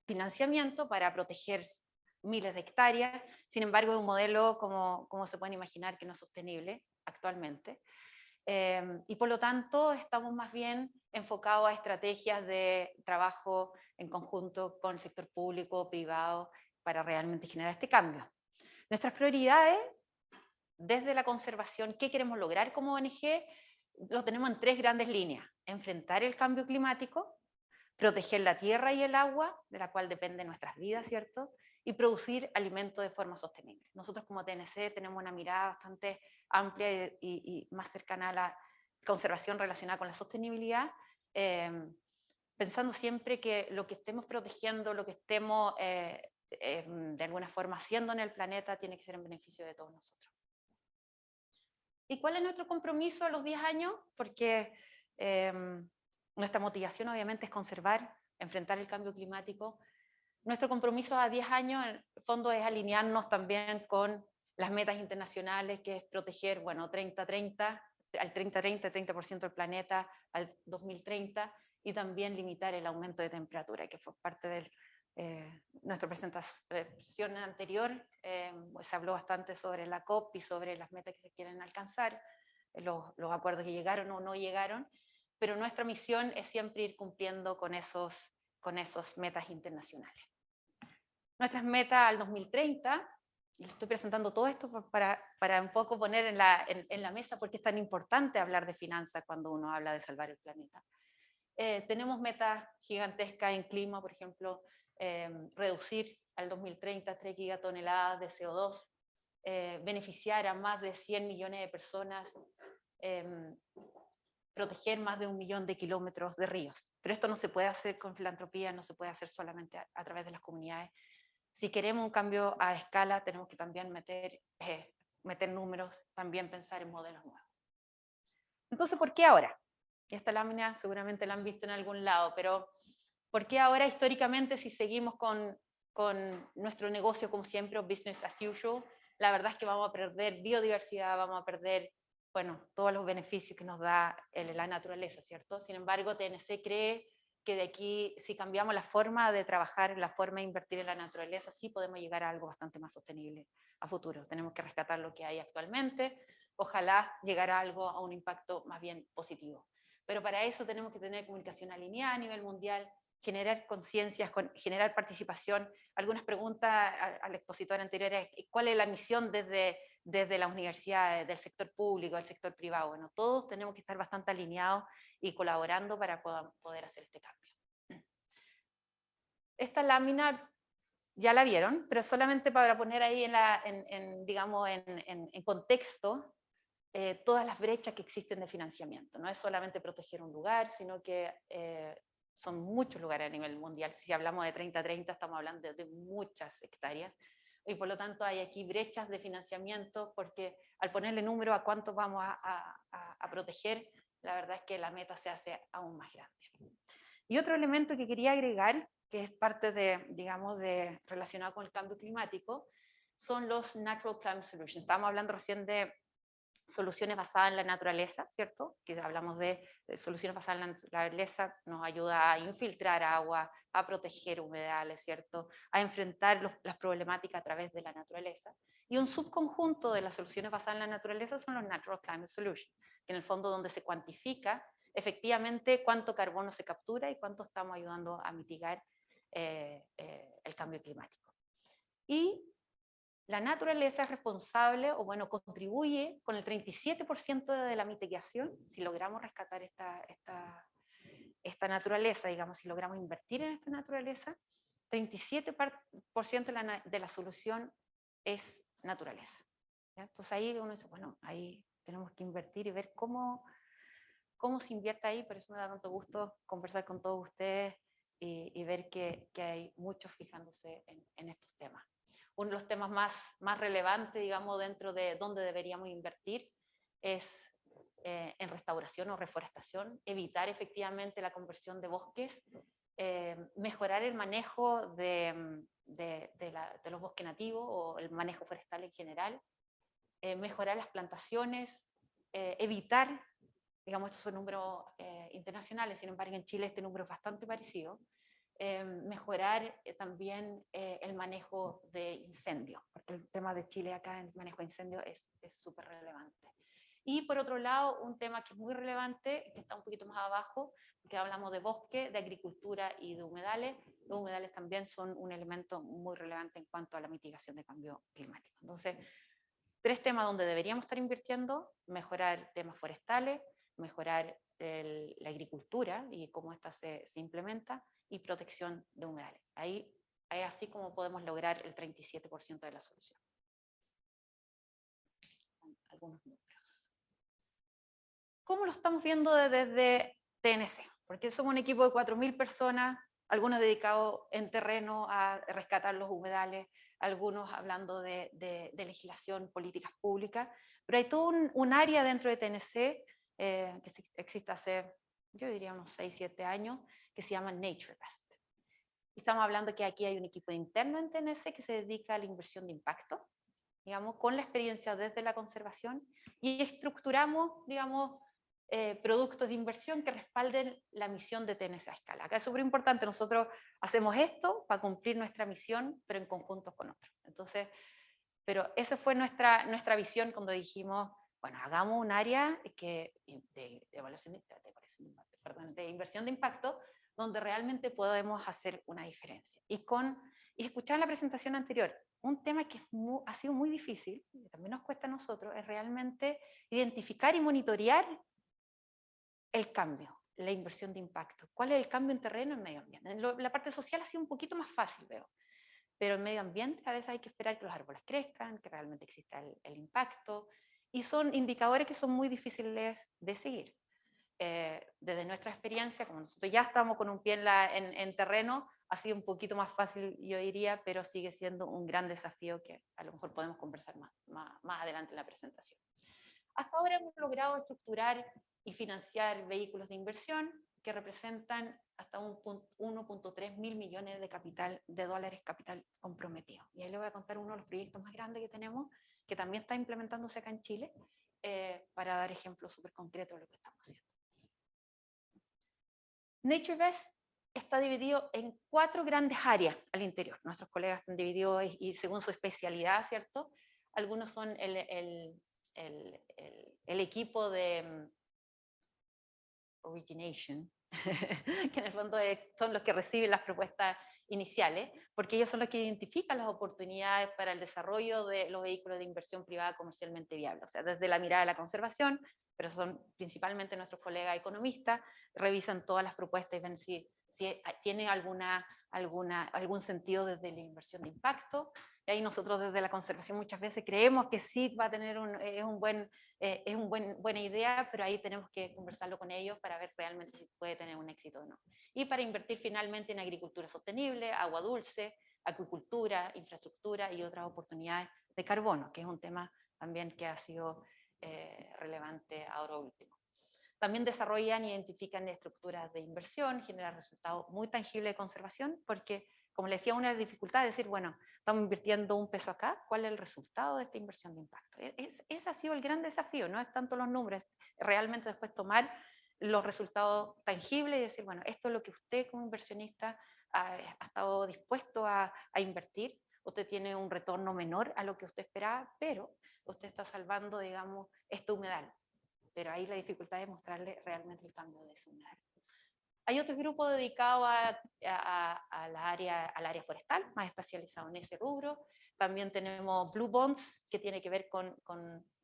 financiamiento para proteger miles de hectáreas. Sin embargo, es un modelo, como se pueden imaginar, que no es sostenible actualmente. Y por lo tanto, estamos más bien enfocados a estrategias de trabajo en conjunto con el sector público, privado, para realmente generar este cambio. Nuestras prioridades, desde la conservación, ¿qué queremos lograr como ONG? Lo tenemos en 3 grandes líneas: enfrentar el cambio climático, proteger la tierra y el agua, de la cual dependen nuestras vidas, ¿cierto? Y producir alimentos de forma sostenible. Nosotros como TNC tenemos una mirada bastante amplia y más cercana a la conservación relacionada con la sostenibilidad, pensando siempre que lo que estemos protegiendo, lo que estemos de alguna forma haciendo en el planeta, tiene que ser en beneficio de todos nosotros. ¿Y cuál es nuestro compromiso a los 10 años? Porque nuestra motivación obviamente es conservar, enfrentar el cambio climático. Nuestro compromiso a 10 años, en el fondo, es alinearnos también con las metas internacionales, que es proteger, bueno, al 30-30, el 30% del planeta al 2030, y también limitar el aumento de temperatura, que fue parte de nuestra presentación anterior. Se habló bastante sobre la COP y sobre las metas que se quieren alcanzar, los acuerdos que llegaron o no llegaron, pero nuestra misión es siempre ir cumpliendo con esos metas internacionales. Nuestras metas al 2030, y les estoy presentando todo esto para un poco poner en la mesa por qué es tan importante hablar de finanzas cuando uno habla de salvar el planeta. Tenemos metas gigantescas en clima, por ejemplo, reducir al 2030 3 gigatoneladas de CO2, beneficiar a más de 100 millones de personas, proteger más de 1 millón de kilómetros de ríos. Pero esto no se puede hacer con filantropía, no se puede hacer solamente a través de las comunidades. Si queremos un cambio a escala, tenemos que también meter números, también pensar en modelos nuevos. Entonces, ¿por qué ahora? Esta lámina seguramente la han visto en algún lado, pero ¿por qué ahora históricamente, si seguimos con nuestro negocio como siempre, o business as usual? La verdad es que vamos a perder biodiversidad, vamos a perder, bueno, todos los beneficios que nos da la naturaleza, ¿cierto? Sin embargo, TNC cree que de aquí, si cambiamos la forma de trabajar, la forma de invertir en la naturaleza, sí podemos llegar a algo bastante más sostenible a futuro. Tenemos que rescatar lo que hay actualmente, ojalá llegar a algo, a un impacto más bien positivo. Pero para eso tenemos que tener comunicación alineada a nivel mundial, generar conciencias, generar participación. Algunas preguntas al expositor anterior es ¿cuál es la misión desde las universidades, del sector público, del sector privado? Bueno, todos tenemos que estar bastante alineados y colaborando para poder hacer este cambio. Esta lámina ya la vieron, pero solamente para poner ahí en contexto todas las brechas que existen de financiamiento. No es solamente proteger un lugar, sino que son muchos lugares a nivel mundial. Si hablamos de 30-30, estamos hablando de muchas hectáreas. Y por lo tanto hay aquí brechas de financiamiento, porque al ponerle número a cuánto vamos a proteger, la verdad es que la meta se hace aún más grande. Y otro elemento que quería agregar, que es parte relacionado con el cambio climático, son los Natural Climate Solutions. Estábamos hablando recién de soluciones basadas en la naturaleza, ¿cierto? Que hablamos de soluciones basadas en la naturaleza, nos ayuda a infiltrar agua, a proteger humedales, ¿cierto? A enfrentar las problemáticas a través de la naturaleza. Y un subconjunto de las soluciones basadas en la naturaleza son los Natural Climate Solutions, que en el fondo donde se cuantifica efectivamente cuánto carbono se captura y cuánto estamos ayudando a mitigar el cambio climático. Y la naturaleza es responsable, o bueno, contribuye con el 37% de la mitigación, si logramos rescatar esta naturaleza, digamos, si logramos invertir en esta naturaleza, 37% de la solución es naturaleza. ¿Ya? Entonces ahí uno dice, bueno, ahí tenemos que invertir y ver cómo se invierte ahí. Por eso me da tanto gusto conversar con todos ustedes y ver que hay muchos fijándose en estos temas. Uno de los temas más relevantes, digamos, dentro de dónde deberíamos invertir es en restauración o reforestación, evitar efectivamente la conversión de bosques, mejorar el manejo de los bosques nativos o el manejo forestal en general, mejorar las plantaciones, evitar, digamos, estos son números internacionales, sin embargo en Chile este número es bastante parecido, mejorar también el manejo de incendios, porque el tema de Chile acá en el manejo de incendios es súper relevante. Y por otro lado, un tema que es muy relevante, que está un poquito más abajo, que hablamos de bosque, de agricultura y de humedales. Los humedales también son un elemento muy relevante en cuanto a la mitigación de cambio climático. Entonces, 3 temas donde deberíamos estar invirtiendo: mejorar temas forestales, mejorar la agricultura y cómo esta se implementa, y protección de humedales. Ahí es así como podemos lograr el 37% de la solución. Algunos números. ¿Cómo lo estamos viendo desde TNC? Porque somos un equipo de 4.000 personas, algunos dedicados en terreno a rescatar los humedales, algunos hablando de legislación, políticas públicas, pero hay todo un área dentro de TNC que existe hace, yo diría, unos 6, 7 años, que se llama NatureVest. Estamos hablando que aquí hay un equipo interno en TNC que se dedica a la inversión de impacto, digamos, con la experiencia desde la conservación, y estructuramos, digamos, productos de inversión que respalden la misión de TNC a escala. Acá es súper importante, nosotros hacemos esto para cumplir nuestra misión, pero en conjunto con otros. Entonces, pero esa fue nuestra visión cuando dijimos, bueno, hagamos un área de inversión de impacto, donde realmente podemos hacer una diferencia. Y escuchar la presentación anterior, un tema que ha sido muy difícil, y también nos cuesta a nosotros, es realmente identificar y monitorear el cambio, la inversión de impacto. ¿Cuál es el cambio en terreno en medio ambiente? La parte social ha sido un poquito más fácil, veo. Pero en medio ambiente a veces hay que esperar que los árboles crezcan, que realmente exista el impacto, y son indicadores que son muy difíciles de seguir. Desde nuestra experiencia, como nosotros ya estamos con un pie en terreno, ha sido un poquito más fácil, yo diría, pero sigue siendo un gran desafío que a lo mejor podemos conversar más adelante en la presentación. Hasta ahora hemos logrado estructurar y financiar vehículos de inversión que representan hasta 1.3 mil millones de dólares capital comprometido. Y ahí les voy a contar uno de los proyectos más grandes que tenemos, que también está implementándose acá en Chile, para dar ejemplos súper concretos de lo que estamos haciendo. NatureVest está dividido en 4 grandes áreas al interior. Nuestros colegas están divididos y según su especialidad, ¿cierto? Algunos son el equipo de origination, que en el fondo son los que reciben las propuestas iniciales, porque ellos son los que identifican las oportunidades para el desarrollo de los vehículos de inversión privada comercialmente viables, o sea, desde la mirada de la conservación, pero son principalmente nuestros colegas economistas, revisan todas las propuestas y ven si tienen algún sentido desde la inversión de impacto. Y ahí nosotros desde la conservación muchas veces creemos que sí va a tener buena idea, pero ahí tenemos que conversarlo con ellos para ver realmente si puede tener un éxito o no. Y para invertir finalmente en agricultura sostenible, agua dulce, acuicultura, infraestructura y otras oportunidades de carbono, que es un tema también que ha sido relevante ahora último. También desarrollan e identifican estructuras de inversión, generan resultados muy tangibles de conservación, porque, como les decía, una de las dificultades es decir, bueno, estamos invirtiendo un peso acá, ¿cuál es el resultado de esta inversión de impacto? Ese ha sido el gran desafío, no es tanto los números, realmente después tomar los resultados tangibles y decir, bueno, esto es lo que usted como inversionista ha estado dispuesto a invertir, usted tiene un retorno menor a lo que usted esperaba, pero usted está salvando, digamos, este humedal. Pero ahí la dificultad es mostrarle realmente el cambio de ese humedal. Hay otro grupo dedicado al área forestal, más especializado en ese rubro. También tenemos Blue Bonds, que tiene que ver con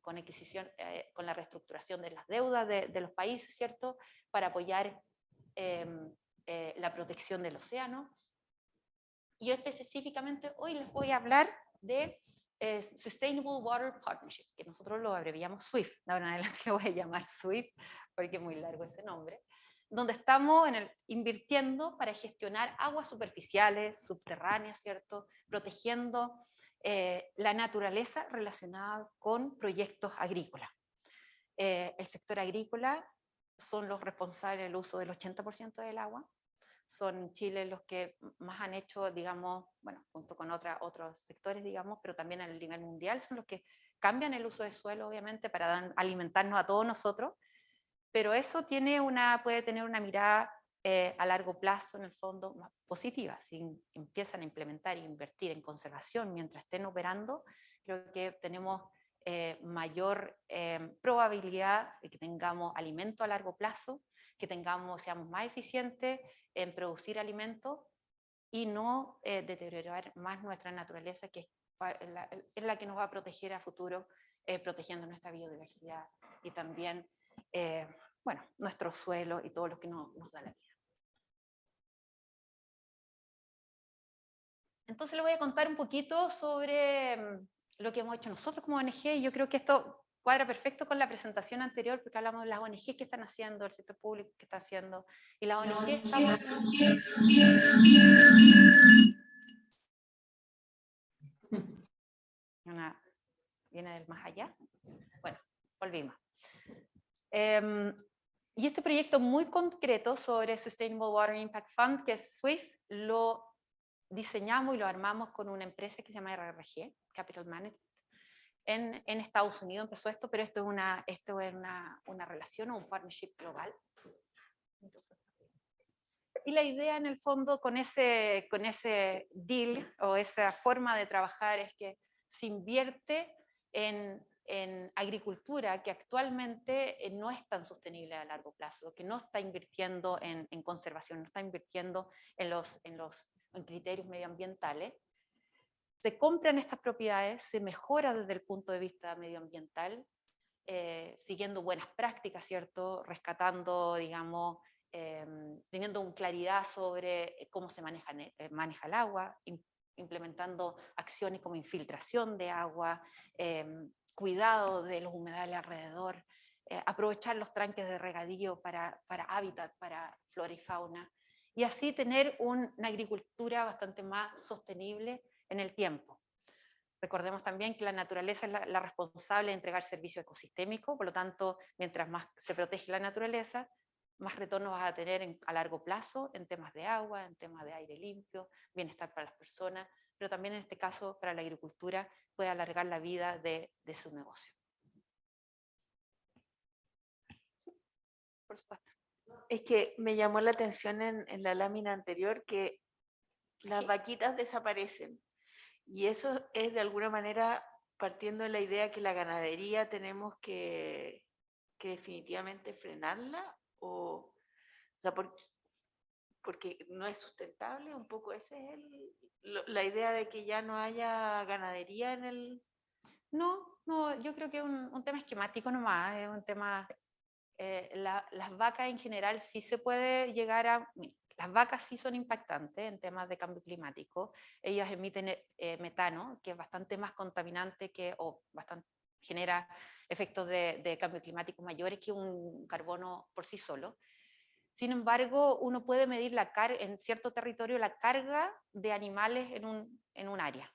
adquisición, con la reestructuración de las deudas de los países, ¿cierto? Para apoyar la protección del océano. Y yo específicamente hoy les voy a hablar de Sustainable Water Partnership, que nosotros lo abreviamos SWIFT. De ahora en adelante lo voy a llamar SWIFT porque es muy largo ese nombre, donde estamos invirtiendo para gestionar aguas superficiales, subterráneas, ¿cierto? Protegiendo la naturaleza relacionada con proyectos agrícolas. El sector agrícola son los responsables del uso del 80% del agua. Son Chile los que más han hecho, digamos, bueno, junto con otros sectores, digamos, pero también a nivel mundial, son los que cambian el uso de suelo, obviamente, para alimentarnos a todos nosotros, pero eso puede tener una mirada a largo plazo, en el fondo, más positivas. Si empiezan a implementar e invertir en conservación mientras estén operando, creo que tenemos mayor probabilidad de que tengamos alimento a largo plazo, que seamos más eficientes en producir alimentos y no deteriorar más nuestra naturaleza, que es la que nos va a proteger a futuro, protegiendo nuestra biodiversidad y también bueno, nuestro suelo y todo lo que nos da la vida. Entonces le voy a contar un poquito sobre lo que hemos hecho nosotros como ONG, y yo creo que esto cuadra perfecto con la presentación anterior, porque hablamos de las ONG que están haciendo, el sector público que está haciendo, y la ONG estamos haciendo... Viene del más allá. Bueno, volvimos. Y este proyecto muy concreto sobre Sustainable Water Impact Fund, que es SWIFT, lo diseñamos y lo armamos con una empresa que se llama RRG, Capital Management. En Estados Unidos empezó esto, pero esto es una relación o un partnership global. Y la idea en el fondo con ese deal o esa forma de trabajar es que se invierte en agricultura que actualmente no es tan sostenible a largo plazo, que no está invirtiendo en conservación, no está invirtiendo en criterios medioambientales. Se compran estas propiedades, se mejora desde el punto de vista medioambiental, siguiendo buenas prácticas, ¿cierto? Rescatando, digamos, teniendo claridad sobre cómo se maneja el agua, implementando acciones como infiltración de agua, cuidado de los humedales alrededor, aprovechar los tranques de regadío para hábitat, para flora y fauna, y así tener una agricultura bastante más sostenible en el tiempo. Recordemos también que la naturaleza es la responsable de entregar servicio ecosistémico, por lo tanto, mientras más se protege la naturaleza, más retorno vas a tener a largo plazo en temas de agua, en temas de aire limpio, bienestar para las personas, pero también en este caso para la agricultura puede alargar la vida de su negocio. Sí, por supuesto. Es que me llamó la atención en la lámina anterior que las vaquitas desaparecen. Y eso es de alguna manera partiendo de la idea que la ganadería tenemos que definitivamente frenarla, o sea, porque no es sustentable, un poco esa es la idea de que ya no haya ganadería en el... No, yo creo que es un tema esquemático nomás, es un tema... las vacas en general sí se puede llegar a... Las vacas sí son impactantes en temas de cambio climático. Ellas emiten metano, que es bastante más contaminante genera efectos de cambio climático mayores que un carbono por sí solo. Sin embargo, uno puede medir en cierto territorio la carga de animales en un área.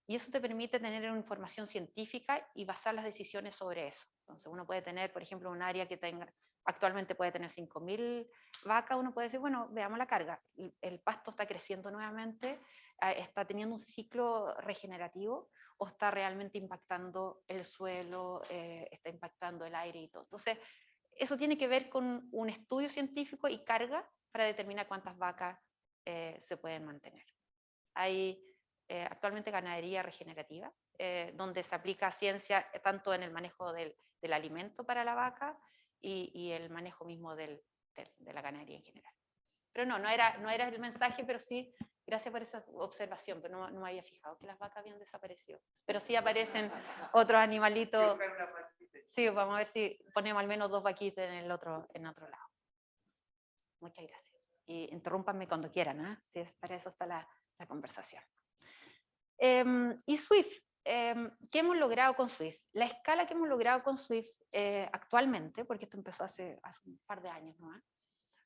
Y eso te permite tener una información científica y basar las decisiones sobre eso. Entonces uno puede tener, por ejemplo, un área que actualmente puede tener 5.000 vacas, uno puede decir, bueno, veamos la carga. El pasto está creciendo nuevamente, está teniendo un ciclo regenerativo, o está realmente impactando el suelo, está impactando el aire y todo. Entonces, eso tiene que ver con un estudio científico y carga para determinar cuántas vacas se pueden mantener. Hay actualmente ganadería regenerativa, donde se aplica ciencia tanto en el manejo del alimento para la vaca y el manejo mismo de la ganadería en general. Pero no era el mensaje, pero sí, gracias por esa observación, pero no me había fijado que las vacas habían desaparecido. Pero sí aparecen otros animalitos. Sí, vamos a ver si ponemos al menos 2 vaquitas en otro lado. Muchas gracias. Y interrúmpanme cuando quieran, ¿eh? Si para eso está la conversación. Y Swift, ¿qué hemos logrado con Swift? La escala que hemos logrado con Swift actualmente, porque esto empezó hace un par de años, ¿no?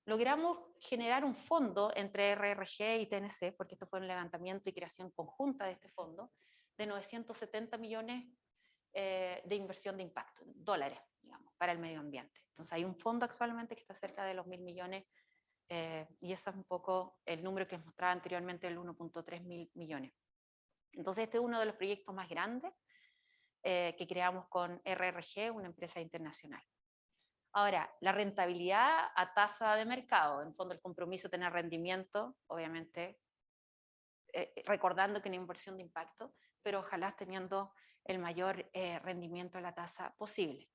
Logramos generar un fondo entre RRG y TNC, porque esto fue un levantamiento y creación conjunta de este fondo, de 970 millones de inversión de impacto, dólares, digamos, para el medio ambiente. Entonces hay un fondo actualmente que está cerca de los 1.000 millones, y ese es un poco el número que les mostraba anteriormente, el 1.3 mil millones. Entonces este es uno de los proyectos más grandes que creamos con RRG, una empresa internacional. Ahora, la rentabilidad a tasa de mercado, en el fondo el compromiso de tener rendimiento, obviamente, recordando que es una inversión de impacto, pero ojalá teniendo el mayor rendimiento a la tasa posible.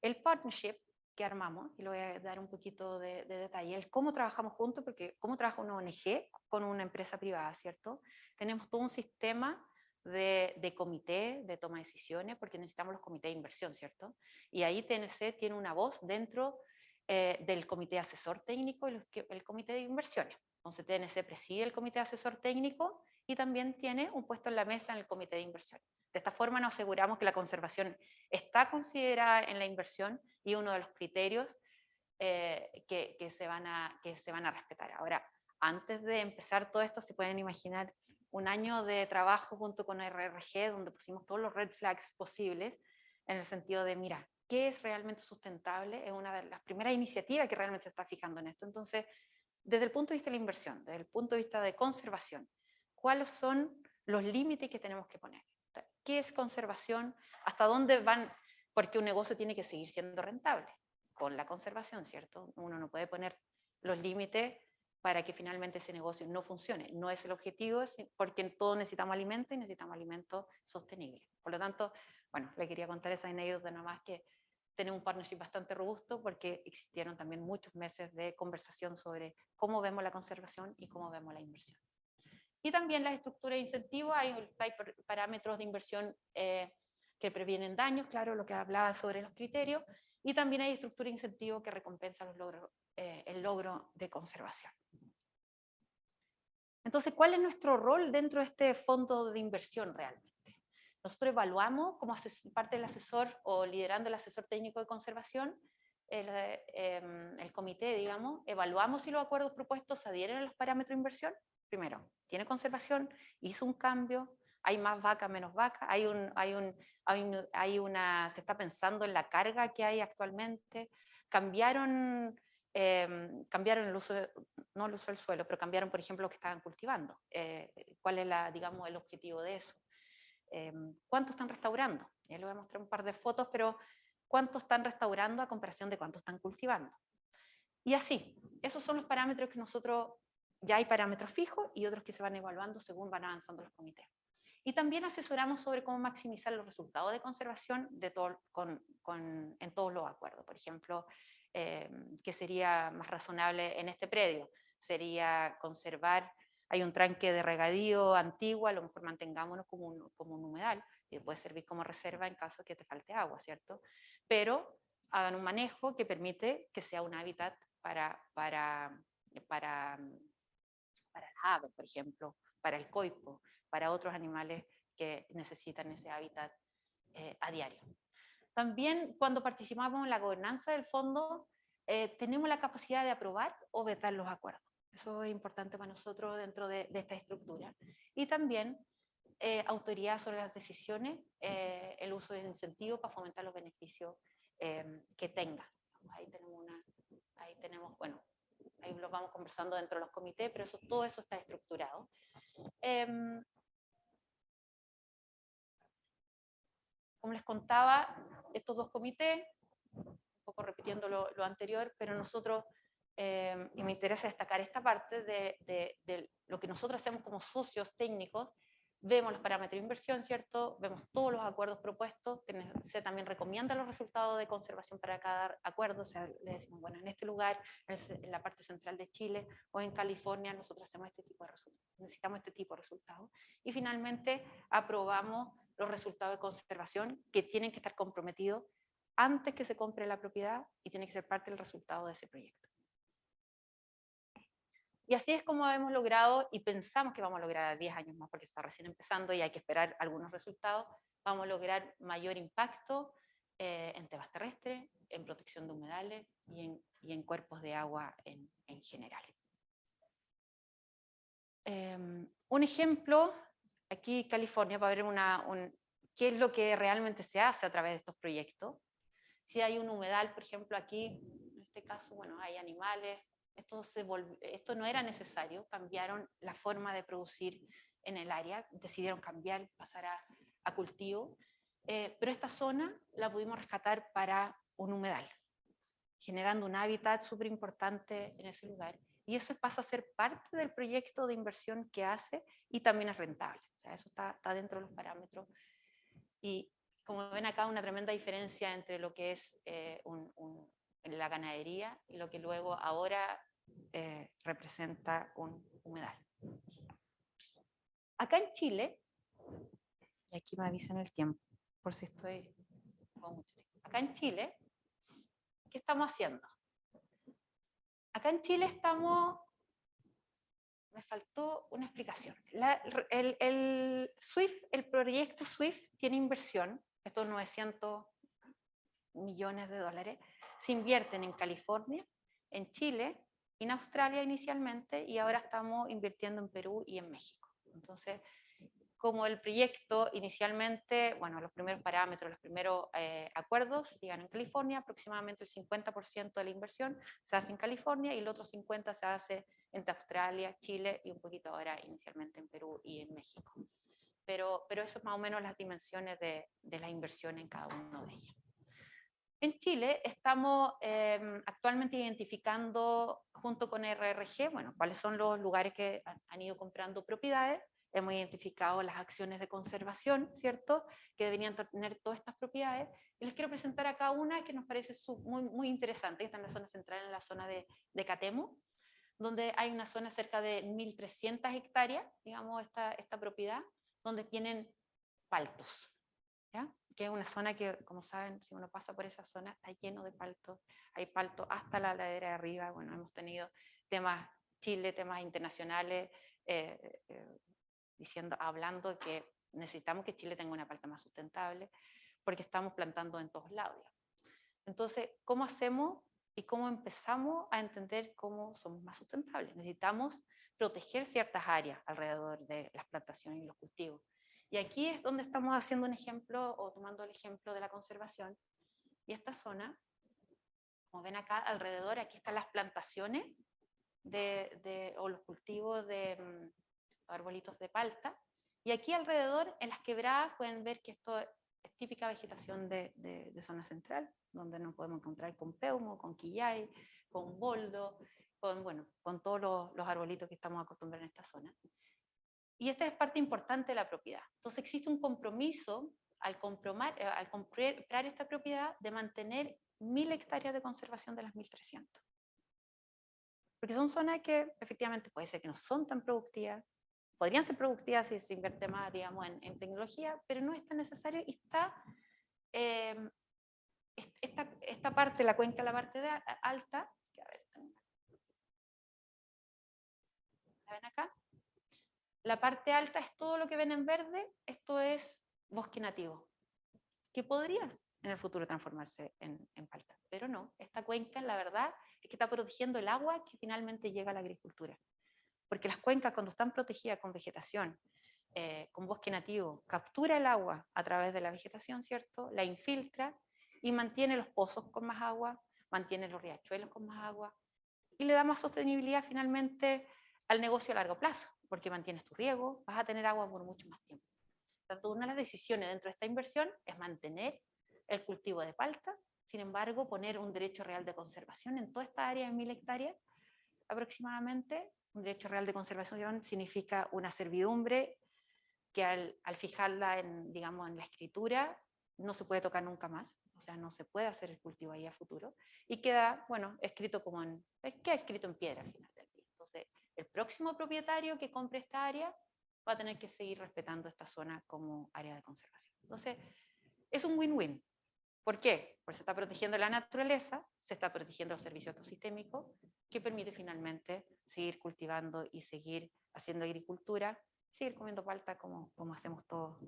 El partnership que armamos, y lo voy a dar un poquito de detalle, el cómo trabajamos juntos, porque cómo trabaja una ONG con una empresa privada, ¿cierto? Tenemos todo un sistema de comité de toma de decisiones, porque necesitamos los comités de inversión, ¿cierto? Y ahí TNC tiene una voz dentro del comité asesor técnico y el comité de inversiones. Entonces TNC preside el comité asesor técnico y también tiene un puesto en la mesa en el comité de inversión. De esta forma nos aseguramos que la conservación está considerada en la inversión y uno de los criterios que se van a respetar. Ahora, antes de empezar todo esto, se pueden imaginar un año de trabajo junto con RRG, donde pusimos todos los red flags posibles, en el sentido de, mira, ¿qué es realmente sustentable? Es una de las primeras iniciativas que realmente se está fijando en esto. Entonces, desde el punto de vista de la inversión, desde el punto de vista de conservación, ¿cuáles son los límites que tenemos que poner? ¿Qué es conservación? ¿Hasta dónde van? Porque un negocio tiene que seguir siendo rentable con la conservación, ¿cierto? Uno no puede poner los límites para que finalmente ese negocio no funcione. No es el objetivo, porque todos necesitamos alimento y necesitamos alimento sostenible. Por lo tanto, bueno, le quería contar esa anécdota nada más, que tenemos un partnership bastante robusto porque existieron también muchos meses de conversación sobre cómo vemos la conservación y cómo vemos la inversión. Y también las estructuras de incentivos, hay parámetros de inversión que previenen daños, claro, lo que hablaba sobre los criterios, y también hay estructura de incentivo que recompensa los logros, el logro de conservación. Entonces, ¿cuál es nuestro rol dentro de este fondo de inversión realmente? Nosotros evaluamos como parte del asesor o liderando el asesor técnico de conservación, el comité, digamos, evaluamos si los acuerdos propuestos se adhieren a los parámetros de inversión. Primero, tiene conservación, hizo un cambio, hay más vaca, menos vaca, se está pensando en la carga que hay actualmente, cambiaron el uso, no el uso del suelo, pero cambiaron, por ejemplo, lo que estaban cultivando. ¿Cuál es digamos, el objetivo de eso? ¿Cuánto están restaurando? Ya les voy a mostrar un par de fotos, pero ¿cuánto están restaurando a comparación de cuánto están cultivando? Y así, esos son los parámetros que nosotros, ya hay parámetros fijos y otros que se van evaluando según van avanzando los comités. Y también asesoramos sobre cómo maximizar los resultados de conservación en todos los acuerdos. Por ejemplo, ¿qué sería más razonable en este predio? Sería conservar, hay un tranque de regadío antiguo, a lo mejor mantengámonos como un humedal, y puede servir como reserva en caso de que te falte agua, ¿cierto? Pero hagan un manejo que permite que sea un hábitat para las aves, por ejemplo, para el coipo, para otros animales que necesitan ese hábitat a diario. También cuando participamos en la gobernanza del fondo, tenemos la capacidad de aprobar o vetar los acuerdos. Eso es importante para nosotros dentro de esta estructura. Y también autoridad sobre las decisiones, el uso de incentivos para fomentar los beneficios que tenga. Ahí tenemos, bueno, ahí lo vamos conversando dentro de los comités, pero todo eso está estructurado. Como les contaba, estos dos comités, un poco repitiendo lo anterior, pero nosotros, y me interesa destacar esta parte de lo que nosotros hacemos como socios técnicos, vemos los parámetros de inversión, ¿cierto? Vemos todos los acuerdos propuestos, se también recomienda los resultados de conservación para cada acuerdo, o sea, le decimos, bueno, en este lugar, en la parte central de Chile o en California, nosotros hacemos este tipo de resultados, necesitamos este tipo de resultados. Y finalmente aprobamos los resultados de conservación que tienen que estar comprometidos antes que se compre la propiedad y tiene que ser parte del resultado de ese proyecto. Y así es como hemos logrado, y pensamos que vamos a lograr a 10 años más, porque está recién empezando y hay que esperar algunos resultados, vamos a lograr mayor impacto en temas terrestres, en protección de humedales y en cuerpos de agua en general. Un ejemplo, aquí California, para ver qué es lo que realmente se hace a través de estos proyectos. Si hay un humedal, por ejemplo, aquí, en este caso, bueno, hay animales, esto no era necesario, cambiaron la forma de producir en el área, decidieron cambiar, pasar a cultivo, pero esta zona la pudimos rescatar para un humedal. generando un hábitat súper importante en ese lugar. Y eso pasa a ser parte del proyecto de inversión que hace y también es rentable. O sea, eso está dentro de los parámetros. Y como ven acá, una tremenda diferencia entre lo que es la ganadería y lo que luego ahora representa un humedal. Acá en Chile, y aquí me avisan el tiempo, por si estoy con mucho tiempo. Acá en Chile, ¿qué estamos haciendo? Acá en Chile estamos, me faltó una explicación. El SWIFT, el proyecto SWIFT tiene inversión, estos 900 millones de dólares, se invierten en California, en Chile, en Australia inicialmente, y ahora estamos invirtiendo en Perú y en México. Entonces, como el proyecto inicialmente, bueno, los primeros parámetros, los primeros acuerdos llegan en California, aproximadamente el 50% de la inversión se hace en California y el otro 50% se hace entre Australia, Chile y un poquito ahora inicialmente en Perú y en México. Pero eso es más o menos las dimensiones de la inversión en cada una de ellas. En Chile estamos actualmente identificando junto con RRG, bueno, cuáles son los lugares que han ido comprando propiedades. Hemos identificado las acciones de conservación, ¿cierto?, que deberían tener todas estas propiedades. Y les quiero presentar acá una que nos parece muy interesante. Está en la zona central, en la zona de Catemo, donde hay una zona cerca de 1.300 hectáreas, digamos, esta propiedad, donde tienen paltos, ¿ya? Que es una zona que, como saben, si uno pasa por esa zona, está lleno de paltos. Hay paltos hasta la ladera de arriba. Bueno, hemos tenido temas Chile, temas internacionales, hablando de que necesitamos que Chile tenga una palta más sustentable, porque estamos plantando en todos lados. Entonces, ¿cómo hacemos y cómo empezamos a entender cómo somos más sustentables? Necesitamos proteger ciertas áreas alrededor de las plantaciones y los cultivos. Y aquí es donde estamos haciendo un ejemplo, o tomando el ejemplo de la conservación. Y esta zona, como ven acá alrededor, aquí están las plantaciones o los cultivos de arbolitos de palta. Y aquí alrededor, en las quebradas, pueden ver que esto es típica vegetación de zona central, donde nos podemos encontrar con peumo, con quillay, con boldo, con todos los arbolitos que estamos acostumbrados en esta zona. Y esta es parte importante de la propiedad. Entonces existe un compromiso al comprar esta propiedad de mantener 1.000 hectáreas de conservación de las 1.300. Porque son zonas que efectivamente puede ser que no son tan productivas, podrían ser productivas si se invierte más, digamos, en tecnología, pero no es tan necesario y está esta parte, la cuenca, la parte alta, que a ver, ¿la ven acá? La parte alta es todo lo que ven en verde, esto es bosque nativo, que podría en el futuro transformarse en palta, pero no, esta cuenca, la verdad, es que está protegiendo el agua que finalmente llega a la agricultura. Porque las cuencas, cuando están protegidas con vegetación, con bosque nativo, captura el agua a través de la vegetación, ¿cierto? La infiltra y mantiene los pozos con más agua, mantiene los riachuelos con más agua y le da más sostenibilidad finalmente al negocio a largo plazo, porque mantienes tu riego, vas a tener agua por mucho más tiempo. Tanto una de las decisiones dentro de esta inversión es mantener el cultivo de palta, sin embargo, poner un derecho real de conservación en toda esta área de 1.000 hectáreas aproximadamente. Un derecho real de conservación significa una servidumbre que al fijarla digamos, en la escritura no se puede tocar nunca más, o sea, no se puede hacer el cultivo ahí a futuro, y queda, bueno, escrito queda escrito en piedra al final del día. Entonces, el próximo propietario que compre esta área va a tener que seguir respetando esta zona como área de conservación. Entonces, es un win-win. ¿Por qué? Porque se está protegiendo la naturaleza, se está protegiendo el servicio ecosistémico, que permite finalmente seguir cultivando y seguir haciendo agricultura, seguir comiendo palta como hacemos todos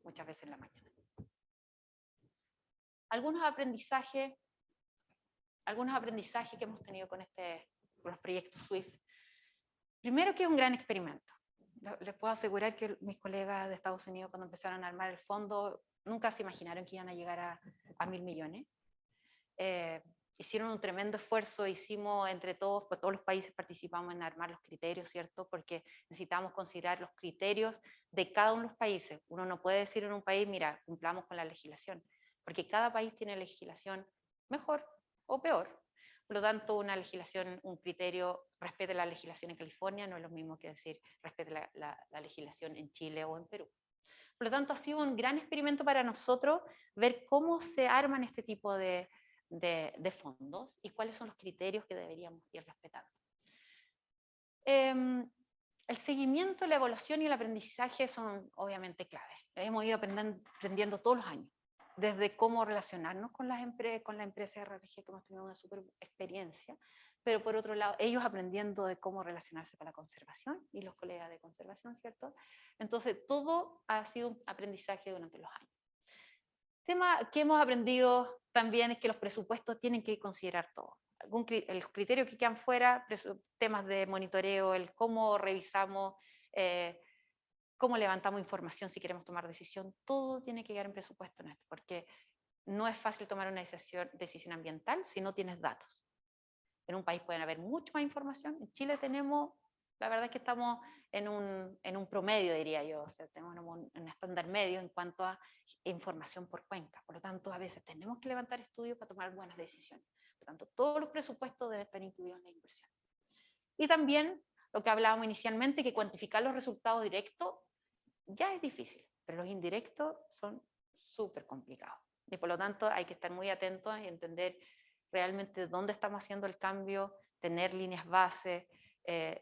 muchas veces en la mañana. Algunos aprendizajes que hemos tenido con los proyectos SWIFT. Primero, que es un gran experimento. Les puedo asegurar que mis colegas de Estados Unidos, cuando empezaron a armar el fondo, nunca se imaginaron que iban a llegar a 1.000 millones. Hicieron un tremendo esfuerzo, hicimos entre todos, pues todos los países participamos en armar los criterios, ¿cierto? Porque necesitamos considerar los criterios de cada uno de los países. Uno no puede decir en un país, mira, cumplamos con la legislación, porque cada país tiene legislación mejor o peor. Por lo tanto, una legislación, un criterio, respete la legislación en California, no es lo mismo que decir respete la legislación en Chile o en Perú. Por lo tanto, ha sido un gran experimento para nosotros ver cómo se arman este tipo de fondos y cuáles son los criterios que deberíamos ir respetando. El seguimiento, la evaluación y el aprendizaje son obviamente claves. Hemos ido aprendiendo todos los años, desde cómo relacionarnos con la empresa RRG, que hemos tenido una super experiencia, pero por otro lado, ellos aprendiendo de cómo relacionarse con la conservación y los colegas de conservación, ¿cierto? Entonces, todo ha sido un aprendizaje durante los años. Tema que hemos aprendido también es que los presupuestos tienen que considerar todo. El criterio que quedan fuera, temas de monitoreo, el cómo revisamos, cómo levantamos información si queremos tomar decisión, todo tiene que quedar en presupuesto en esto, porque no es fácil tomar una decisión ambiental si no tienes datos. En un país pueden haber mucha más información, en Chile tenemos, la verdad es que estamos en un promedio, diría yo, o sea, tenemos un estándar medio en cuanto a información por cuenca, por lo tanto a veces tenemos que levantar estudios para tomar buenas decisiones, por lo tanto todos los presupuestos deben estar incluidos en la inversión. Y también lo que hablábamos inicialmente, que cuantificar los resultados directos ya es difícil, pero los indirectos son súper complicados. Y por lo tanto hay que estar muy atentos y entender realmente dónde estamos haciendo el cambio, tener líneas base,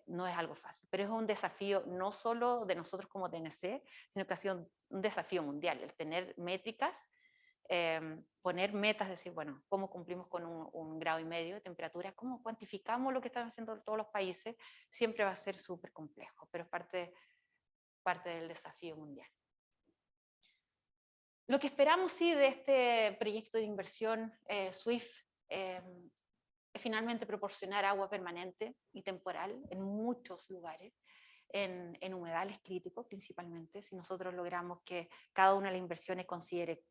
no es algo fácil. Pero es un desafío no solo de nosotros como TNC, sino que ha sido un desafío mundial, el tener métricas, poner metas, decir, bueno, cómo cumplimos con un grado y medio de temperatura, cómo cuantificamos lo que están haciendo todos los países, siempre va a ser súper complejo, pero es parte del desafío mundial. Lo que esperamos sí de este proyecto de inversión SWIFT es finalmente proporcionar agua permanente y temporal en muchos lugares, en humedales críticos principalmente, si nosotros logramos que cada una de las inversiones considere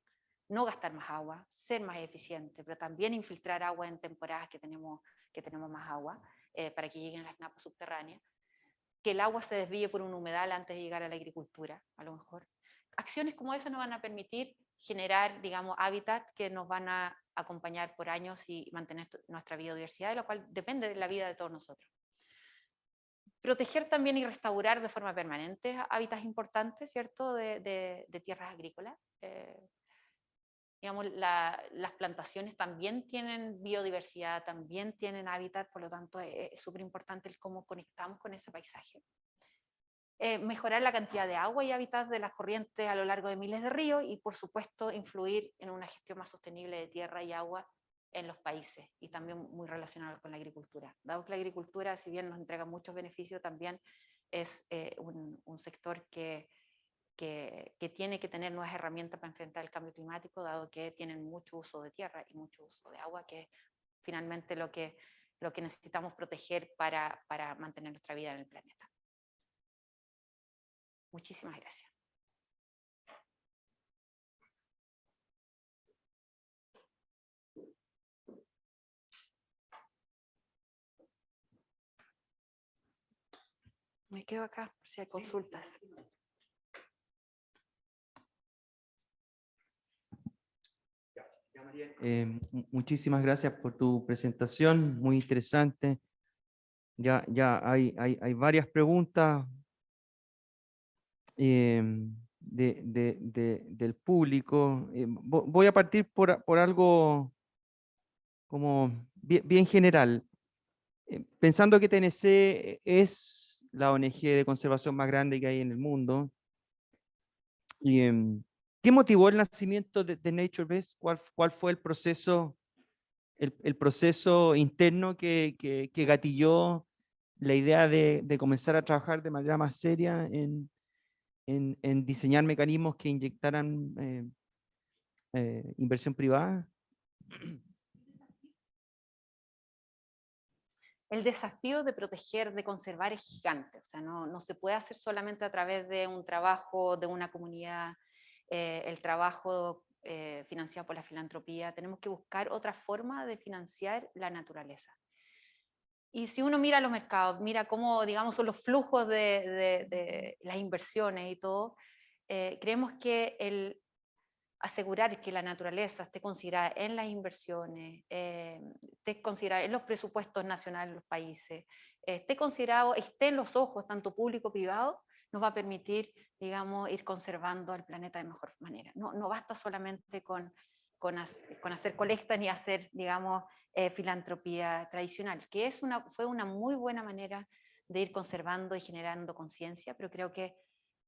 no gastar más agua, ser más eficiente, pero también infiltrar agua en temporadas que tenemos más agua para que lleguen a las napas subterráneas, que el agua se desvíe por un humedal antes de llegar a la agricultura, a lo mejor. Acciones como esas nos van a permitir generar, digamos, hábitat que nos van a acompañar por años y mantener nuestra biodiversidad, de lo cual depende de la vida de todos nosotros. Proteger también y restaurar de forma permanente hábitats importantes, ¿cierto?, de tierras agrícolas. Digamos, las plantaciones también tienen biodiversidad, también tienen hábitat, por lo tanto es súper importante el cómo conectamos con ese paisaje. Mejorar la cantidad de agua y hábitat de las corrientes a lo largo de miles de ríos y por supuesto influir en una gestión más sostenible de tierra y agua en los países y también muy relacionado con la agricultura. Dado que la agricultura, si bien nos entrega muchos beneficios, también es un sector que tiene que tener nuevas herramientas para enfrentar el cambio climático, dado que tienen mucho uso de tierra y mucho uso de agua, que es finalmente lo que necesitamos proteger para mantener nuestra vida en el planeta. Muchísimas gracias. Me quedo acá por si hay consultas. Muchísimas gracias por tu presentación, muy interesante. Ya hay varias preguntas del público. Voy a partir por algo como bien general. Pensando que TNC es la ONG de conservación más grande que hay en el mundo, ¿qué motivó el nacimiento de NatureBase? ¿Cuál fue el proceso interno que gatilló la idea de comenzar a trabajar de manera más seria en diseñar mecanismos que inyectaran inversión privada? El desafío de proteger, de conservar es gigante, o sea, no se puede hacer solamente a través de un trabajo de una comunidad, el trabajo financiado por la filantropía, tenemos que buscar otra forma de financiar la naturaleza. Y si uno mira los mercados, mira cómo, digamos, son los flujos de las inversiones y todo, creemos que asegurar que la naturaleza esté considerada en las inversiones, esté considerada en los presupuestos nacionales de los países, esté en los ojos tanto público como privado, nos va a permitir, digamos, ir conservando el planeta de mejor manera. No basta solamente con hacer colectas ni hacer, digamos, filantropía tradicional, que fue una muy buena manera de ir conservando y generando conciencia, pero creo que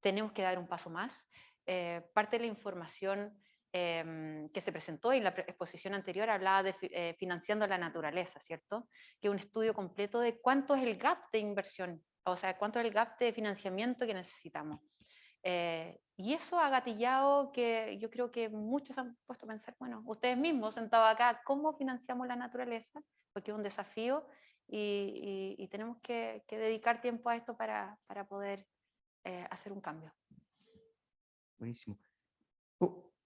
tenemos que dar un paso más. Parte de la información que se presentó en la exposición anterior hablaba de financiando la naturaleza, ¿cierto? Que es un estudio completo de cuánto es el gap de inversión, o sea, cuánto es el gap de financiamiento que necesitamos. Y eso ha gatillado que yo creo que muchos han puesto a pensar, bueno, ustedes mismos sentados acá, ¿cómo financiamos la naturaleza? Porque es un desafío y tenemos que dedicar tiempo a esto para poder hacer un cambio. Buenísimo.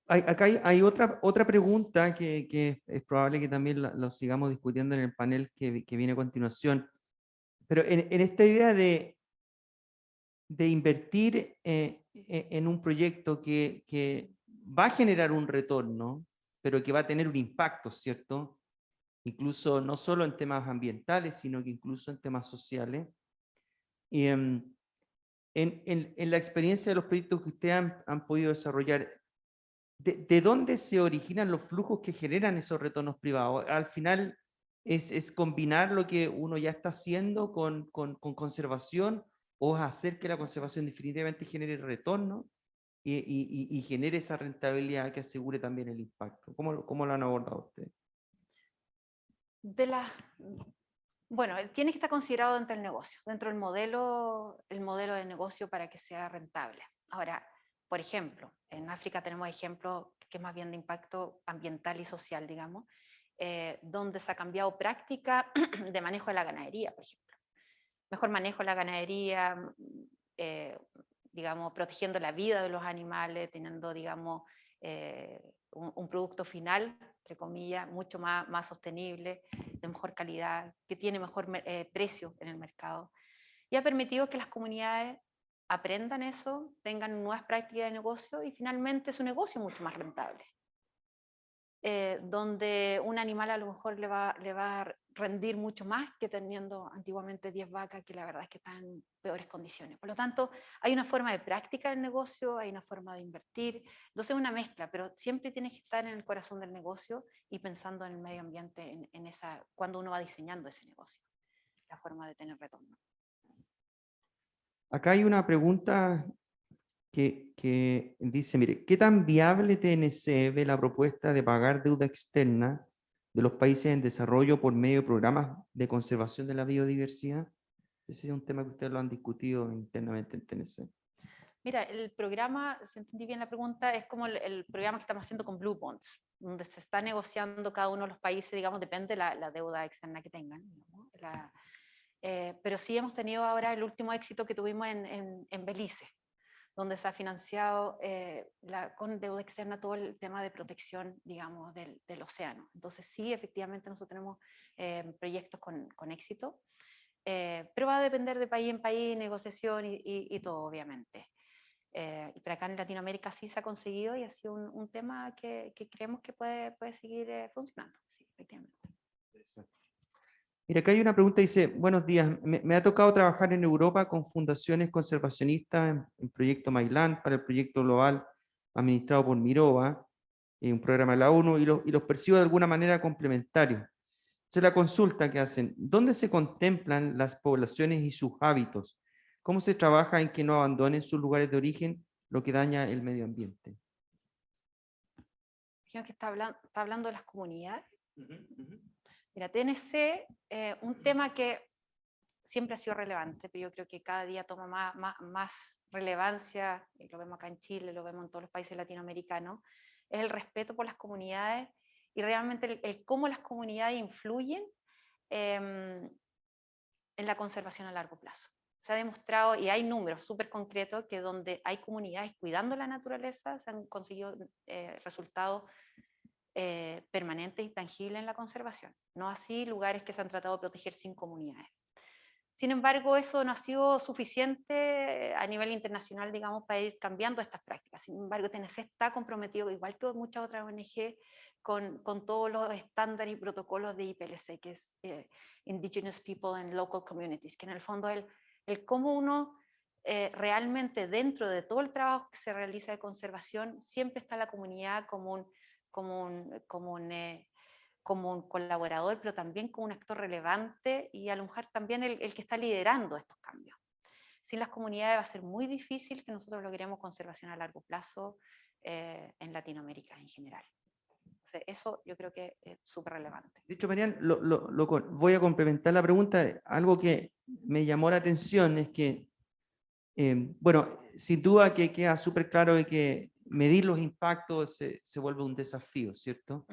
Acá hay otra pregunta que es probable que también lo sigamos discutiendo en el panel que viene a continuación. Pero en esta idea de invertir en un proyecto que va a generar un retorno, pero que va a tener un impacto, ¿cierto? Incluso no solo en temas ambientales, sino que incluso en temas sociales. Y, en la experiencia de los proyectos que ustedes han podido desarrollar, ¿de dónde se originan los flujos que generan esos retornos privados? Al final es combinar lo que uno ya está haciendo con conservación, o es hacer que la conservación definitivamente genere retorno y genere esa rentabilidad que asegure también el impacto. ¿Cómo lo han abordado ustedes? Bueno, tiene que estar considerado dentro del negocio, dentro del modelo de negocio para que sea rentable. Ahora, por ejemplo, en África tenemos ejemplos que es más bien de impacto ambiental y social, digamos, donde se ha cambiado práctica de manejo de la ganadería, por ejemplo. Mejor manejo de la ganadería, digamos, protegiendo la vida de los animales, teniendo, digamos, un producto final, entre comillas, mucho más sostenible, de mejor calidad, que tiene mejor precio en el mercado. Y ha permitido que las comunidades aprendan eso, tengan nuevas prácticas de negocio y finalmente su negocio mucho más rentable. Donde un animal a lo mejor le va a rendir mucho más que teniendo antiguamente 10 vacas que la verdad es que están en peores condiciones. Por lo tanto, hay una forma de práctica del negocio, hay una forma de invertir, entonces es una mezcla, pero siempre tienes que estar en el corazón del negocio y pensando en el medio ambiente cuando uno va diseñando ese negocio, la forma de tener retorno. Acá hay una pregunta que dice, mire, ¿qué tan viable TNC ve la propuesta de pagar deuda externa de los países en desarrollo por medio de programas de conservación de la biodiversidad? Ese es un tema que ustedes lo han discutido internamente en TNC. Mira, el programa, si entendí bien la pregunta, es como el programa que estamos haciendo con Blue Bonds, donde se está negociando cada uno de los países, digamos, depende de la deuda externa que tengan, ¿no? Pero sí hemos tenido ahora el último éxito que tuvimos en Belice, donde se ha financiado con deuda externa todo el tema de protección, digamos, del océano. Entonces sí, efectivamente nosotros tenemos proyectos con éxito, pero va a depender de país en país, negociación y todo, obviamente. Y para acá en Latinoamérica sí se ha conseguido y ha sido un tema que creemos que puede seguir funcionando. Sí, efectivamente. Mira, acá hay una pregunta, dice, buenos días, me ha tocado trabajar en Europa con fundaciones conservacionistas en Proyecto Mailán para el proyecto global administrado por Mirova, un programa de la ONU, y los percibo de alguna manera complementarios. Entonces la consulta que hacen, ¿dónde se contemplan las poblaciones y sus hábitos? ¿Cómo se trabaja en que no abandonen sus lugares de origen, lo que daña el medio ambiente? Creo que está hablando de las comunidades. Mira, TNC, un tema que siempre ha sido relevante, pero yo creo que cada día toma más relevancia, y lo vemos acá en Chile, lo vemos en todos los países latinoamericanos, es el respeto por las comunidades y realmente el cómo las comunidades influyen en la conservación a largo plazo. Se ha demostrado, y hay números súper concretos, que donde hay comunidades cuidando la naturaleza se han conseguido resultados permanentes y tangibles en la conservación. No así lugares que se han tratado de proteger sin comunidades. Sin embargo, eso no ha sido suficiente a nivel internacional, digamos, para ir cambiando estas prácticas. Sin embargo, TNC está comprometido, igual que muchas otras ONG, con todos los estándares y protocolos de IPLC, que es Indigenous People and Local Communities, que en el fondo es el cómo uno realmente dentro de todo el trabajo que se realiza de conservación, siempre está la comunidad como un colaborador, pero también como un actor relevante y a lo mejor también el que está liderando estos cambios. Sin las comunidades va a ser muy difícil que nosotros logremos conservación a largo plazo en Latinoamérica en general. Entonces, eso yo creo que es súper relevante. De hecho, Marian, voy a complementar la pregunta. Algo que me llamó la atención es que, bueno, sin duda que queda súper claro de que medir los impactos se vuelve un desafío, ¿cierto?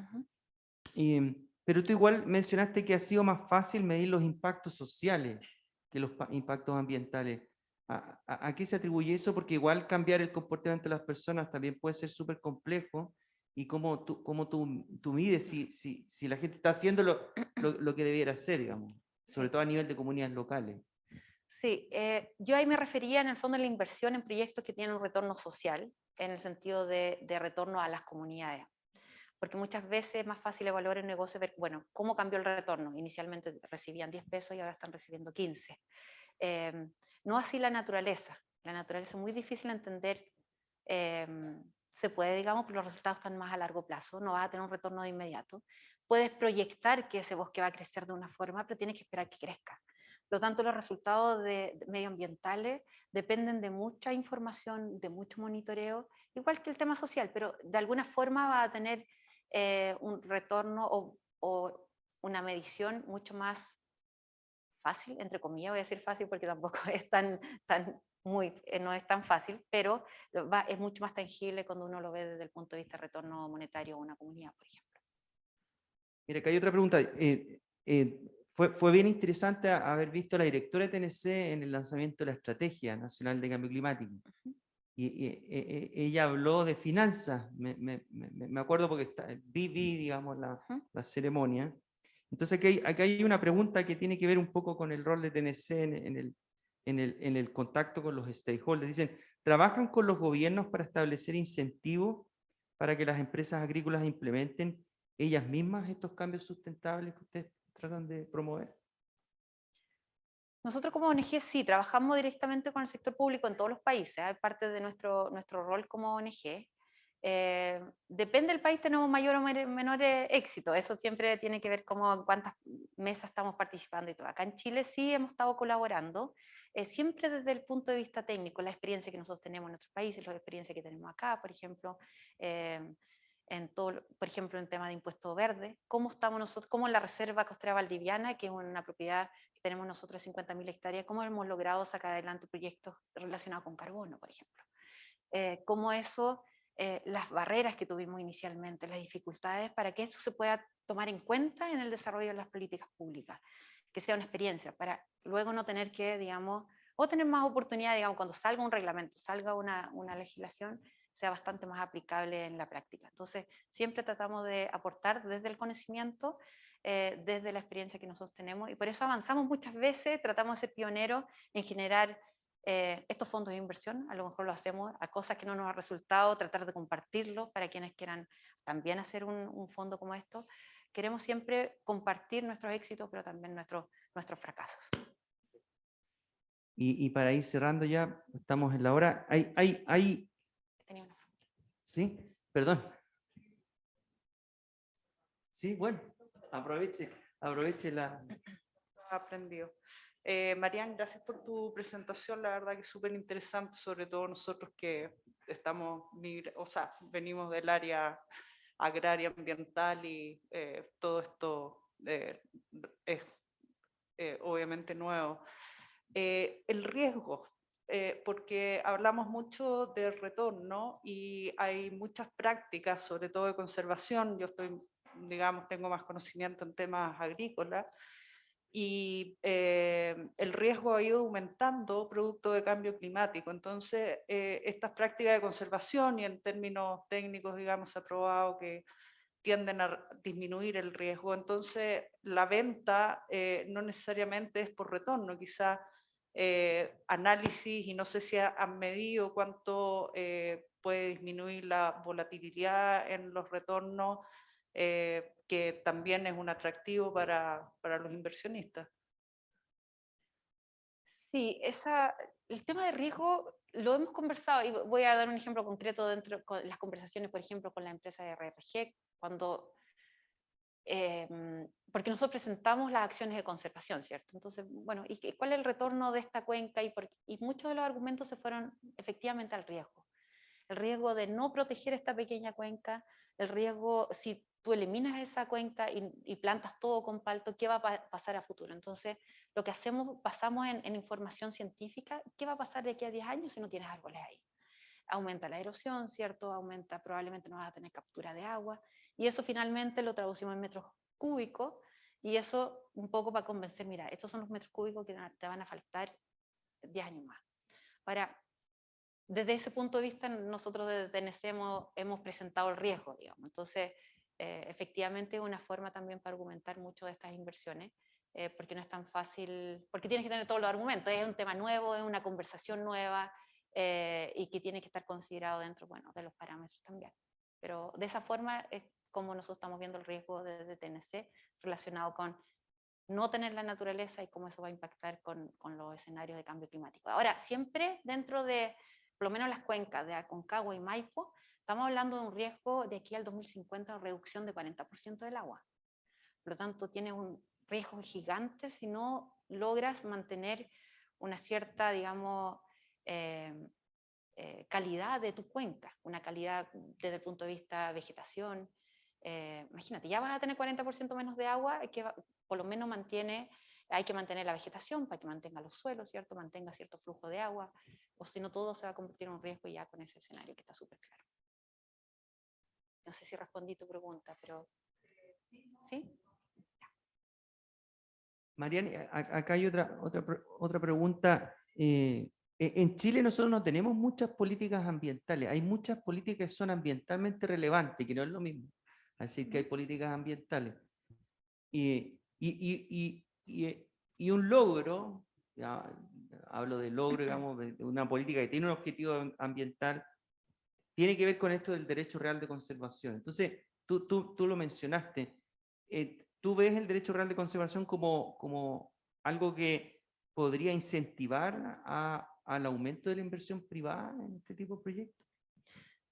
Pero tú igual mencionaste que ha sido más fácil medir los impactos sociales que los impactos ambientales. ¿A qué se atribuye eso? Porque igual cambiar el comportamiento de las personas también puede ser súper complejo. ¿Y cómo tú mides si la gente está haciendo lo que debiera hacer, digamos? Sobre todo a nivel de comunidades locales. Sí, yo ahí me refería en el fondo a la inversión en proyectos que tienen un retorno social, en el sentido de retorno a las comunidades. Porque muchas veces es más fácil evaluar el negocio, ver, bueno, cómo cambió el retorno. Inicialmente recibían 10 pesos y ahora están recibiendo 15. No así la naturaleza. La naturaleza es muy difícil de entender. Se puede, digamos, pero los resultados están más a largo plazo. No vas a tener un retorno de inmediato. Puedes proyectar que ese bosque va a crecer de una forma, pero tienes que esperar que crezca. Por lo tanto, los resultados medioambientales dependen de mucha información, de mucho monitoreo, igual que el tema social, pero de alguna forma va a tener un retorno o una medición mucho más fácil, entre comillas, voy a decir fácil porque tampoco es no es tan fácil, pero es mucho más tangible cuando uno lo ve desde el punto de vista de retorno monetario a una comunidad, por ejemplo. Mira, acá hay otra pregunta. Fue bien interesante haber visto a la directora de TNC en el lanzamiento de la Estrategia Nacional de Cambio Climático. Ella habló de finanzas, me acuerdo porque vi digamos, la ceremonia. Entonces aquí hay una pregunta que tiene que ver un poco con el rol de TNC en el contacto con los stakeholders. Dicen, ¿trabajan con los gobiernos para establecer incentivos para que las empresas agrícolas implementen ellas mismas estos cambios sustentables que ustedes tratan de promover? Nosotros como ONG sí, trabajamos directamente con el sector público en todos los países, es parte de nuestro rol como ONG. Depende del país, tenemos mayor o menor éxito, eso siempre tiene que ver con cuántas mesas estamos participando y todo. Acá en Chile sí hemos estado colaborando, siempre desde el punto de vista técnico, la experiencia que nosotros tenemos en nuestros países, la experiencia que tenemos acá, por ejemplo, por ejemplo, en tema de impuesto verde, cómo estamos nosotros, cómo la Reserva Costera Valdiviana, que es una propiedad que tenemos nosotros de 50.000 hectáreas, cómo hemos logrado sacar adelante proyectos relacionados con carbono, por ejemplo. Cómo eso, las barreras que tuvimos inicialmente, las dificultades, para que eso se pueda tomar en cuenta en el desarrollo de las políticas públicas, que sea una experiencia, para luego no tener que, digamos, o tener más oportunidad, digamos, cuando salga un reglamento, salga una legislación, sea bastante más aplicable en la práctica. Entonces, siempre tratamos de aportar desde el conocimiento, desde la experiencia que nosotros tenemos, y por eso avanzamos muchas veces, tratamos de ser pioneros en generar estos fondos de inversión. A lo mejor lo hacemos a cosas que no nos ha resultado, tratar de compartirlo para quienes quieran también hacer un fondo como esto. Queremos siempre compartir nuestros éxitos, pero también nuestros fracasos. Y para ir cerrando ya, estamos en la hora. ¿Sí? Perdón. Sí, bueno, aproveche la... Aprendido. Marian, gracias por tu presentación, la verdad que es súper interesante, sobre todo nosotros que venimos del área agraria, ambiental y todo esto es obviamente nuevo. El riesgo, porque hablamos mucho de retorno y hay muchas prácticas, sobre todo de conservación. Yo tengo más conocimiento en temas agrícolas, y el riesgo ha ido aumentando producto de cambio climático. Entonces, estas prácticas de conservación, y en términos técnicos, digamos, se ha probado que tienden a disminuir el riesgo. Entonces, la venta no necesariamente es por retorno, quizá análisis, y no sé si han medido cuánto puede disminuir la volatilidad en los retornos, que también es un atractivo para los inversionistas. Sí, el tema de riesgo lo hemos conversado y voy a dar un ejemplo concreto dentro de las conversaciones, por ejemplo, con la empresa de RRG, porque nosotros presentamos las acciones de conservación, ¿cierto? Entonces, bueno, ¿y cuál es el retorno de esta cuenca? Y muchos de los argumentos se fueron efectivamente al riesgo. El riesgo de no proteger esta pequeña cuenca, el riesgo, si tú eliminas esa cuenca y plantas todo con palto, ¿qué va a pasar a futuro? Entonces, lo que hacemos, basamos en información científica, ¿qué va a pasar de aquí a 10 años si no tienes árboles ahí? Aumenta la erosión, ¿cierto? Aumenta, probablemente no vas a tener captura de agua, y eso finalmente lo traducimos en metros cúbicos, y eso un poco para convencer, mira, estos son los metros cúbicos que te van a faltar 10 años más. Ahora, desde ese punto de vista, nosotros desde TNC hemos presentado el riesgo, digamos. Entonces, efectivamente es una forma también para argumentar mucho de estas inversiones, porque no es tan fácil, porque tienes que tener todos los argumentos, es un tema nuevo, es una conversación nueva, y que tiene que estar considerado dentro, bueno, de los parámetros también. Pero de esa forma es como nosotros estamos viendo el riesgo desde TNC relacionado con no tener la naturaleza y cómo eso va a impactar con los escenarios de cambio climático. Ahora, siempre dentro de, por lo menos las cuencas de Aconcagua y Maipo, estamos hablando de un riesgo de aquí al 2050 de reducción de 40% del agua. Por lo tanto, tiene un riesgo gigante si no logras mantener una cierta, digamos, calidad de tu cuenca, una calidad desde el punto de vista vegetación. Imagínate, ya vas a tener 40% menos de agua, que por lo menos hay que mantener la vegetación para que mantenga los suelos, ¿cierto? Mantenga cierto flujo de agua, o si no todo se va a convertir en un riesgo ya con ese escenario que está súper claro. No sé si respondí tu pregunta, pero ¿sí? Marian, acá hay otra pregunta. En Chile nosotros no tenemos muchas políticas ambientales, hay muchas políticas que son ambientalmente relevantes, que no es lo mismo. Así que hay políticas ambientales. Y un logro, ya hablo de logro, digamos, de una política que tiene un objetivo ambiental, tiene que ver con esto del derecho real de conservación. Entonces, tú lo mencionaste. ¿Tú ves el derecho real de conservación como algo que podría incentivar al aumento de la inversión privada en este tipo de proyectos?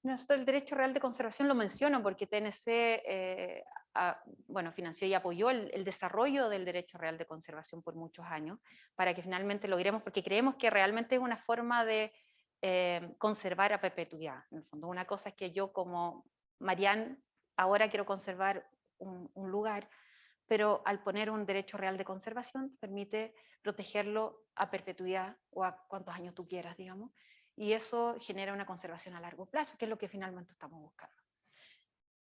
Nosotros el derecho real de conservación lo menciono porque TNC bueno, financió y apoyó el desarrollo del derecho real de conservación por muchos años, para que finalmente logremos, porque creemos que realmente es una forma de conservar a perpetuidad. En el fondo, una cosa es que yo como Marian ahora quiero conservar un lugar, pero al poner un derecho real de conservación permite protegerlo a perpetuidad o a cuantos años tú quieras, digamos, y eso genera una conservación a largo plazo, que es lo que finalmente estamos buscando.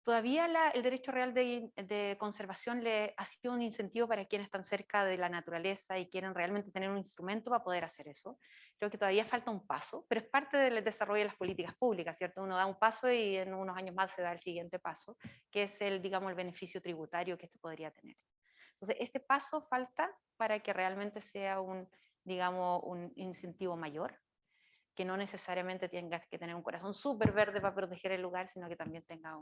Todavía el derecho real de conservación le ha sido un incentivo para quienes están cerca de la naturaleza y quieren realmente tener un instrumento para poder hacer eso. Creo que todavía falta un paso, pero es parte del desarrollo de las políticas públicas, ¿cierto? Uno da un paso y en unos años más se da el siguiente paso, que es digamos, el beneficio tributario que esto podría tener. Entonces, ese paso falta para que realmente sea digamos, un incentivo mayor, que no necesariamente tengas que tener un corazón súper verde para proteger el lugar, sino que también tenga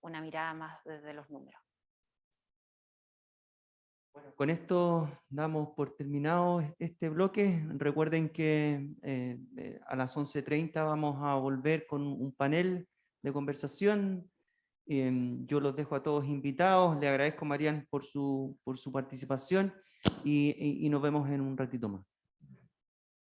una mirada más desde los números. Bueno, con esto damos por terminado este bloque. Recuerden que a las 11:30 vamos a volver con un panel de conversación. Yo los dejo a todos invitados. Le agradezco a Marian por su participación y nos vemos en un ratito más.